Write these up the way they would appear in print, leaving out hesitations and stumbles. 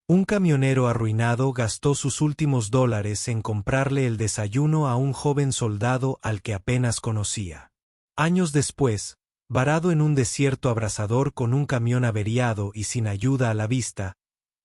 Un camionero arruinado gastó sus últimos dólares en comprarle el desayuno a un joven soldado al que apenas conocía. Años después, varado en un desierto abrasador con un camión averiado y sin ayuda a la vista,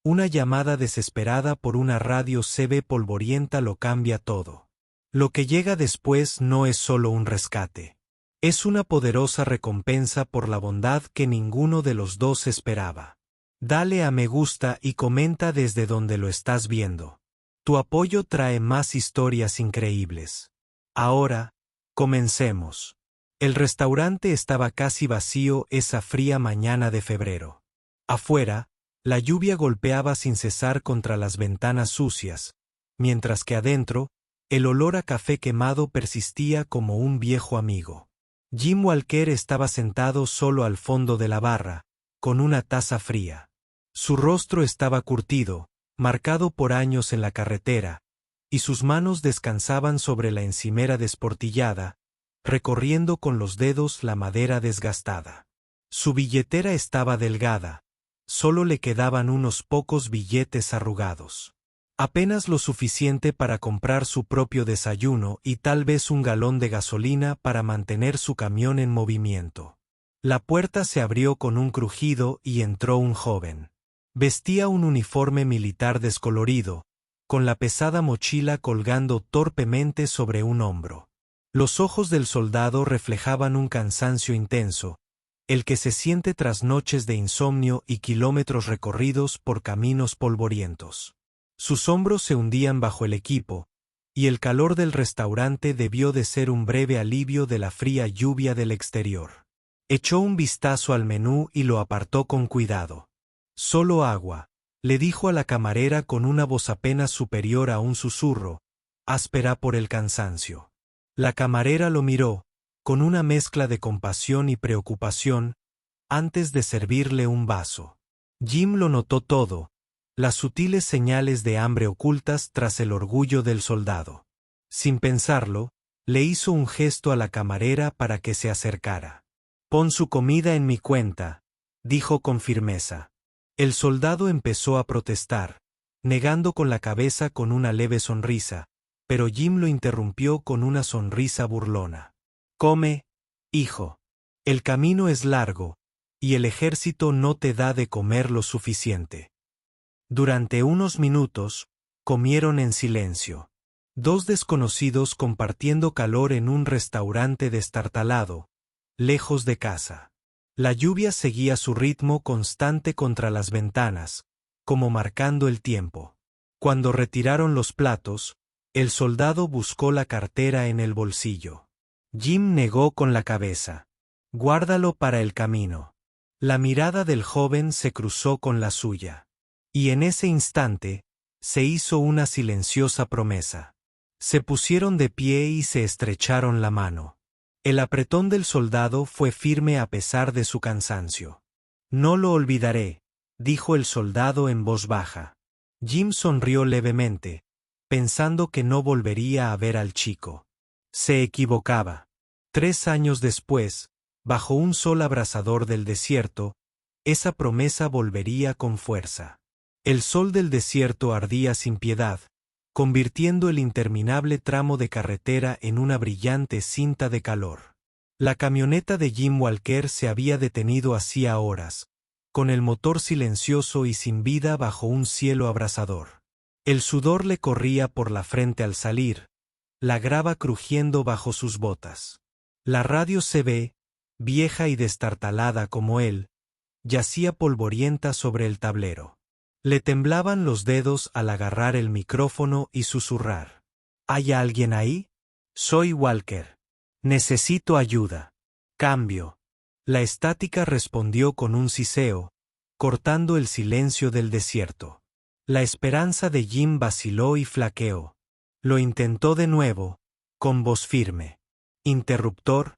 una llamada desesperada por una radio CB polvorienta lo cambia todo. Lo que llega después no es solo un rescate. Es una poderosa recompensa por la bondad que ninguno de los dos esperaba. Dale a me gusta y comenta desde donde lo estás viendo. Tu apoyo trae más historias increíbles. Ahora, comencemos. El restaurante estaba casi vacío esa fría mañana de febrero. Afuera, la lluvia golpeaba sin cesar contra las ventanas sucias, mientras que adentro, el olor a café quemado persistía como un viejo amigo. Jim Walker estaba sentado solo al fondo de la barra, con una taza fría. Su rostro estaba curtido, marcado por años en la carretera, y sus manos descansaban sobre la encimera desportillada, recorriendo con los dedos la madera desgastada. Su billetera estaba delgada, solo le quedaban unos pocos billetes arrugados. Apenas lo suficiente para comprar su propio desayuno y tal vez un galón de gasolina para mantener su camión en movimiento. La puerta se abrió con un crujido y entró un joven. Vestía un uniforme militar descolorido, con la pesada mochila colgando torpemente sobre un hombro. Los ojos del soldado reflejaban un cansancio intenso, el que se siente tras noches de insomnio y kilómetros recorridos por caminos polvorientos. Sus hombros se hundían bajo el equipo, y el calor del restaurante debió de ser un breve alivio de la fría lluvia del exterior. Echó un vistazo al menú y lo apartó con cuidado. «Solo agua», le dijo a la camarera con una voz apenas superior a un susurro, áspera por el cansancio. La camarera lo miró, con una mezcla de compasión y preocupación, antes de servirle un vaso. Jim lo notó todo, las sutiles señales de hambre ocultas tras el orgullo del soldado. Sin pensarlo, le hizo un gesto a la camarera para que se acercara. «Pon su comida en mi cuenta», dijo con firmeza. El soldado empezó a protestar, negando con la cabeza con una leve sonrisa, pero Jim lo interrumpió con una sonrisa burlona. «Come, hijo. El camino es largo, y el ejército no te da de comer lo suficiente». Durante unos minutos, comieron en silencio. Dos desconocidos compartiendo calor en un restaurante destartalado, lejos de casa. La lluvia seguía su ritmo constante contra las ventanas, como marcando el tiempo. Cuando retiraron los platos, el soldado buscó la cartera en el bolsillo. Jim negó con la cabeza. «Guárdalo para el camino». La mirada del joven se cruzó con la suya. Y en ese instante, se hizo una silenciosa promesa. Se pusieron de pie y se estrecharon la mano. El apretón del soldado fue firme a pesar de su cansancio. «No lo olvidaré», dijo el soldado en voz baja. Jim sonrió levemente, pensando que no volvería a ver al chico. Se equivocaba. 3 años después, bajo un sol abrasador del desierto, esa promesa volvería con fuerza. El sol del desierto ardía sin piedad, convirtiendo el interminable tramo de carretera en una brillante cinta de calor. La camioneta de Jim Walker se había detenido hacía horas, con el motor silencioso y sin vida bajo un cielo abrasador. El sudor le corría por la frente al salir, la grava crujiendo bajo sus botas. La radio CB, vieja y destartalada como él, yacía polvorienta sobre el tablero. Le temblaban los dedos al agarrar el micrófono y susurrar. «¿Hay alguien ahí? Soy Walker. Necesito ayuda. Cambio». La estática respondió con un siseo, cortando el silencio del desierto. La esperanza de Jim vaciló y flaqueó. Lo intentó de nuevo, con voz firme. «Interruptor,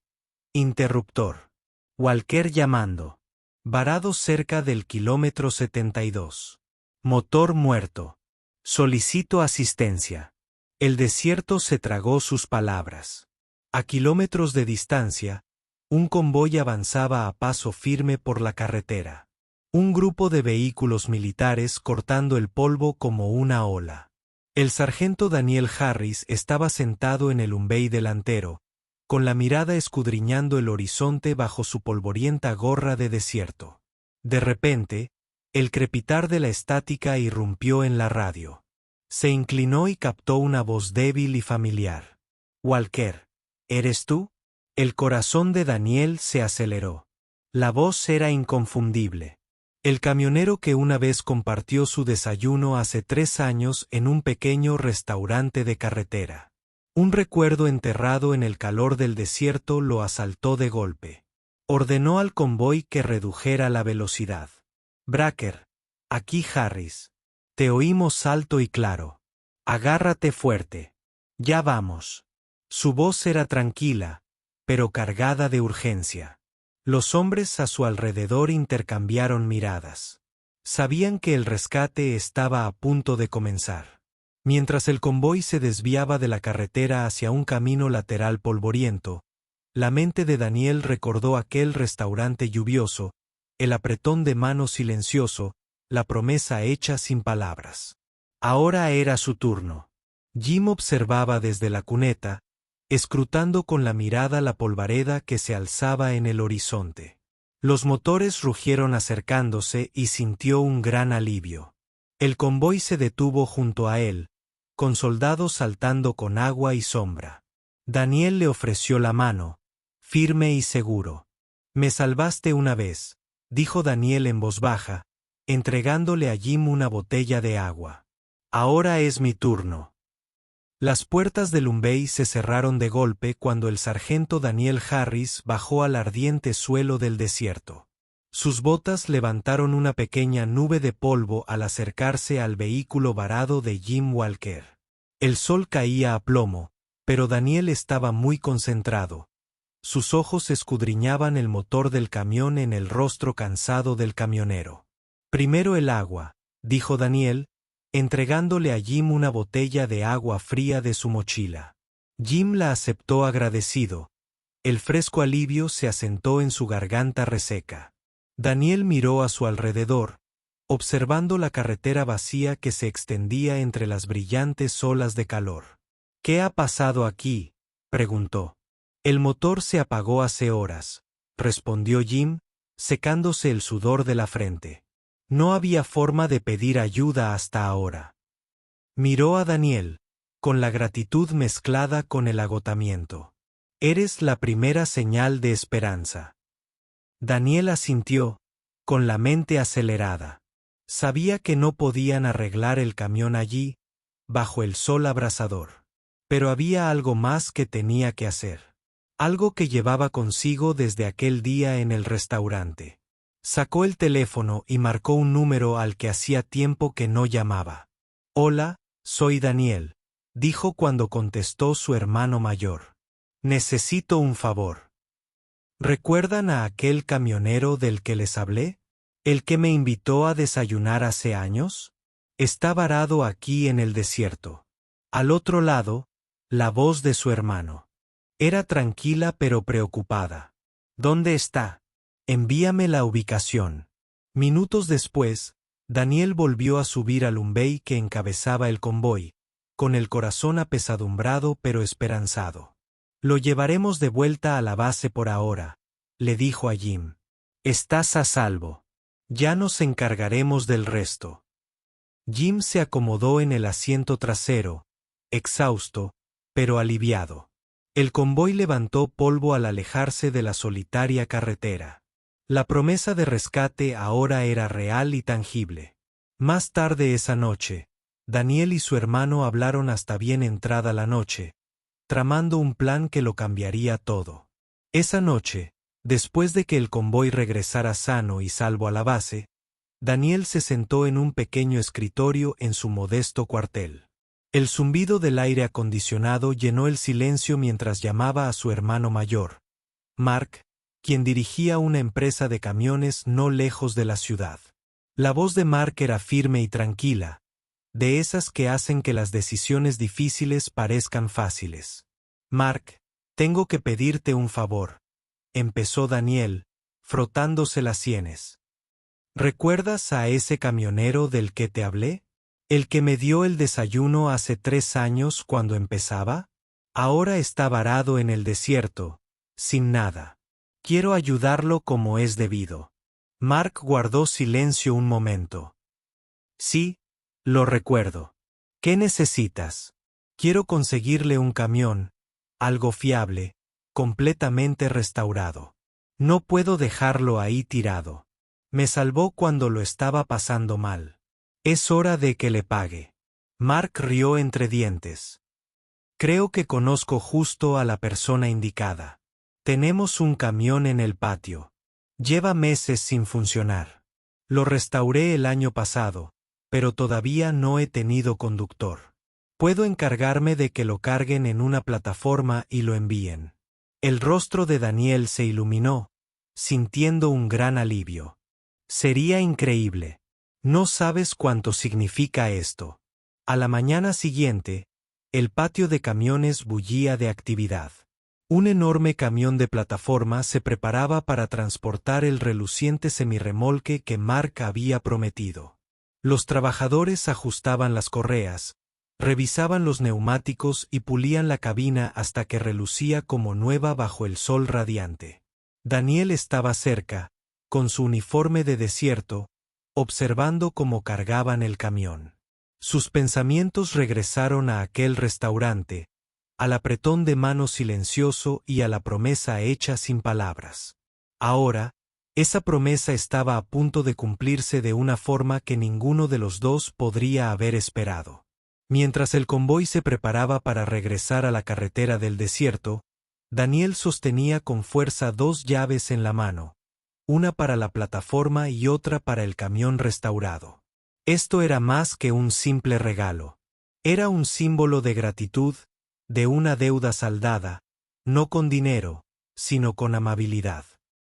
interruptor. Walker llamando. Varado cerca del kilómetro 72. Motor muerto. Solicito asistencia». El desierto se tragó sus palabras. A kilómetros de distancia, un convoy avanzaba a paso firme por la carretera. Un grupo de vehículos militares cortando el polvo como una ola. El sargento Daniel Harris estaba sentado en el umbey delantero, con la mirada escudriñando el horizonte bajo su polvorienta gorra de desierto. De repente, el crepitar de la estática irrumpió en la radio. Se inclinó y captó una voz débil y familiar. «Walker, ¿eres tú?» El corazón de Daniel se aceleró. La voz era inconfundible. El camionero que una vez compartió su desayuno hace 3 años en un pequeño restaurante de carretera. Un recuerdo enterrado en el calor del desierto lo asaltó de golpe. Ordenó al convoy que redujera la velocidad. «Bracker, aquí Harris. Te oímos alto y claro. Agárrate fuerte. Ya vamos». Su voz era tranquila, pero cargada de urgencia. Los hombres a su alrededor intercambiaron miradas. Sabían que el rescate estaba a punto de comenzar. Mientras el convoy se desviaba de la carretera hacia un camino lateral polvoriento, la mente de Daniel recordó aquel restaurante lluvioso, el apretón de mano silencioso, la promesa hecha sin palabras. Ahora era su turno. Jim observaba desde la cuneta, escrutando con la mirada la polvareda que se alzaba en el horizonte. Los motores rugieron acercándose y sintió un gran alivio. El convoy se detuvo junto a él, con soldados saltando con agua y sombra. Daniel le ofreció la mano, firme y seguro. «Me salvaste una vez», dijo Daniel en voz baja, entregándole a Jim una botella de agua. «Ahora es mi turno». Las puertas del umbey se cerraron de golpe cuando el sargento Daniel Harris bajó al ardiente suelo del desierto. Sus botas levantaron una pequeña nube de polvo al acercarse al vehículo varado de Jim Walker. El sol caía a plomo, pero Daniel estaba muy concentrado. Sus ojos escudriñaban el motor del camión en el rostro cansado del camionero. «Primero el agua», dijo Daniel, entregándole a Jim una botella de agua fría de su mochila. Jim la aceptó agradecido. El fresco alivio se asentó en su garganta reseca. Daniel miró a su alrededor, observando la carretera vacía que se extendía entre las brillantes olas de calor. «¿Qué ha pasado aquí?», preguntó. «El motor se apagó hace horas», respondió Jim, secándose el sudor de la frente. No había forma de pedir ayuda hasta ahora. Miró a Daniel, con la gratitud mezclada con el agotamiento. «Eres la primera señal de esperanza». Daniel asintió, con la mente acelerada. Sabía que no podían arreglar el camión allí, bajo el sol abrasador. Pero había algo más que tenía que hacer. Algo que llevaba consigo desde aquel día en el restaurante. Sacó el teléfono y marcó un número al que hacía tiempo que no llamaba. «Hola, soy Daniel», dijo cuando contestó su hermano mayor. «Necesito un favor». «¿Recuerdan a aquel camionero del que les hablé? ¿El que me invitó a desayunar hace años? Está varado aquí en el desierto». Al otro lado, la voz de su hermano. Era tranquila pero preocupada. «¿Dónde está? Envíame la ubicación». Minutos después, Daniel volvió a subir al umbey que encabezaba el convoy, con el corazón apesadumbrado pero esperanzado. «Lo llevaremos de vuelta a la base por ahora», le dijo a Jim. «Estás a salvo. Ya nos encargaremos del resto». Jim se acomodó en el asiento trasero, exhausto, pero aliviado. El convoy levantó polvo al alejarse de la solitaria carretera. La promesa de rescate ahora era real y tangible. Más tarde esa noche, Daniel y su hermano hablaron hasta bien entrada la noche, tramando un plan que lo cambiaría todo. Esa noche, después de que el convoy regresara sano y salvo a la base, Daniel se sentó en un pequeño escritorio en su modesto cuartel. El zumbido del aire acondicionado llenó el silencio mientras llamaba a su hermano mayor, Mark, quien dirigía una empresa de camiones no lejos de la ciudad. La voz de Mark era firme y tranquila, de esas que hacen que las decisiones difíciles parezcan fáciles. «Mark, tengo que pedirte un favor», empezó Daniel, frotándose las sienes. ¿Recuerdas a ese camionero del que te hablé? ¿El que me dio el desayuno hace 3 años cuando empezaba? Ahora está varado en el desierto, sin nada. Quiero ayudarlo como es debido. Mark guardó silencio un momento. Sí, lo recuerdo. ¿Qué necesitas? Quiero conseguirle un camión, algo fiable, completamente restaurado. No puedo dejarlo ahí tirado. Me salvó cuando lo estaba pasando mal. Es hora de que le pague. Mark rió entre dientes. Creo que conozco justo a la persona indicada. Tenemos un camión en el patio. Lleva meses sin funcionar. Lo restauré el año pasado, pero todavía no he tenido conductor. Puedo encargarme de que lo carguen en una plataforma y lo envíen. El rostro de Daniel se iluminó, sintiendo un gran alivio. Sería increíble. No sabes cuánto significa esto. A la mañana siguiente, el patio de camiones bullía de actividad. Un enorme camión de plataforma se preparaba para transportar el reluciente semirremolque que Mark había prometido. Los trabajadores ajustaban las correas, revisaban los neumáticos y pulían la cabina hasta que relucía como nueva bajo el sol radiante. Daniel estaba cerca, con su uniforme de desierto, observando cómo cargaban el camión. Sus pensamientos regresaron a aquel restaurante, al apretón de mano silencioso y a la promesa hecha sin palabras. Ahora, esa promesa estaba a punto de cumplirse de una forma que ninguno de los dos podría haber esperado. Mientras el convoy se preparaba para regresar a la carretera del desierto, Daniel sostenía con fuerza 2 llaves en la mano, una para la plataforma y otra para el camión restaurado. Esto era más que un simple regalo. Era un símbolo de gratitud, de una deuda saldada, no con dinero, sino con amabilidad.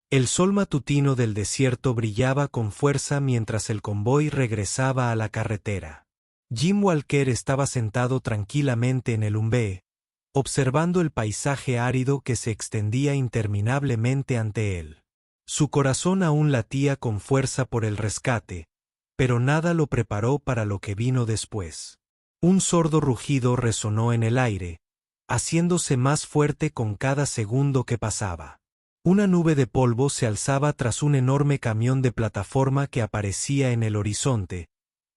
El sol matutino del desierto brillaba con fuerza mientras el convoy regresaba a la carretera. Jim Walker estaba sentado tranquilamente en el umbé, observando el paisaje árido que se extendía interminablemente ante él. Su corazón aún latía con fuerza por el rescate, pero nada lo preparó para lo que vino después. Un sordo rugido resonó en el aire, haciéndose más fuerte con cada segundo que pasaba. Una nube de polvo se alzaba tras un enorme camión de plataforma que aparecía en el horizonte,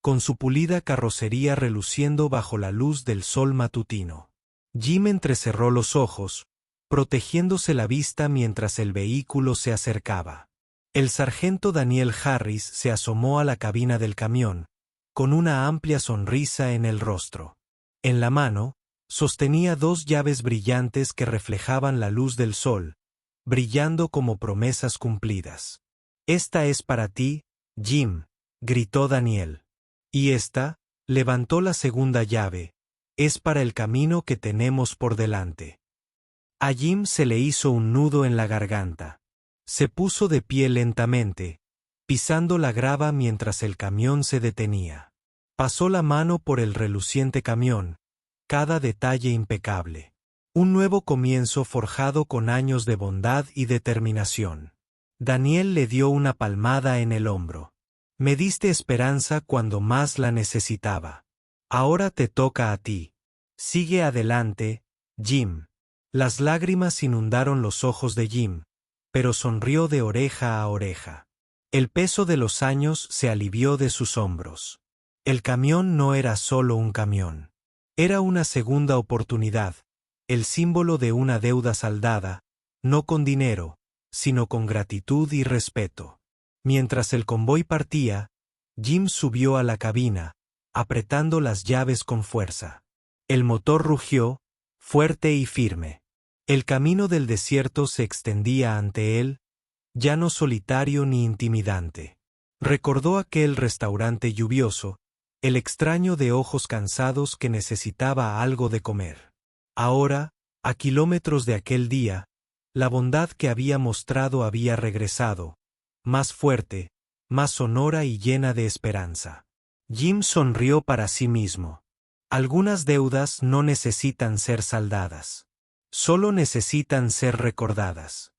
con su pulida carrocería reluciendo bajo la luz del sol matutino. Jim entrecerró los ojos, protegiéndose la vista mientras el vehículo se acercaba. El sargento Daniel Harris se asomó a la cabina del camión, con una amplia sonrisa en el rostro. En la mano, sostenía 2 llaves brillantes que reflejaban la luz del sol, brillando como promesas cumplidas. «Esta es para ti, Jim», gritó Daniel. «Y esta», levantó la segunda llave, «es para el camino que tenemos por delante». A Jim se le hizo un nudo en la garganta. Se puso de pie lentamente, pisando la grava mientras el camión se detenía. Pasó la mano por el reluciente camión, cada detalle impecable. Un nuevo comienzo forjado con años de bondad y determinación. Daniel le dio una palmada en el hombro. «Me diste esperanza cuando más la necesitaba. Ahora te toca a ti. Sigue adelante, Jim». Las lágrimas inundaron los ojos de Jim, pero sonrió de oreja a oreja. El peso de los años se alivió de sus hombros. El camión no era solo un camión. Era una segunda oportunidad, el símbolo de una deuda saldada, no con dinero, sino con gratitud y respeto. Mientras el convoy partía, Jim subió a la cabina, apretando las llaves con fuerza. El motor rugió, fuerte y firme. El camino del desierto se extendía ante él, ya no solitario ni intimidante. Recordó aquel restaurante lluvioso, el extraño de ojos cansados que necesitaba algo de comer. Ahora, a kilómetros de aquel día, la bondad que había mostrado había regresado, más fuerte, más sonora y llena de esperanza. Jim sonrió para sí mismo. Algunas deudas no necesitan ser saldadas. Solo necesitan ser recordadas.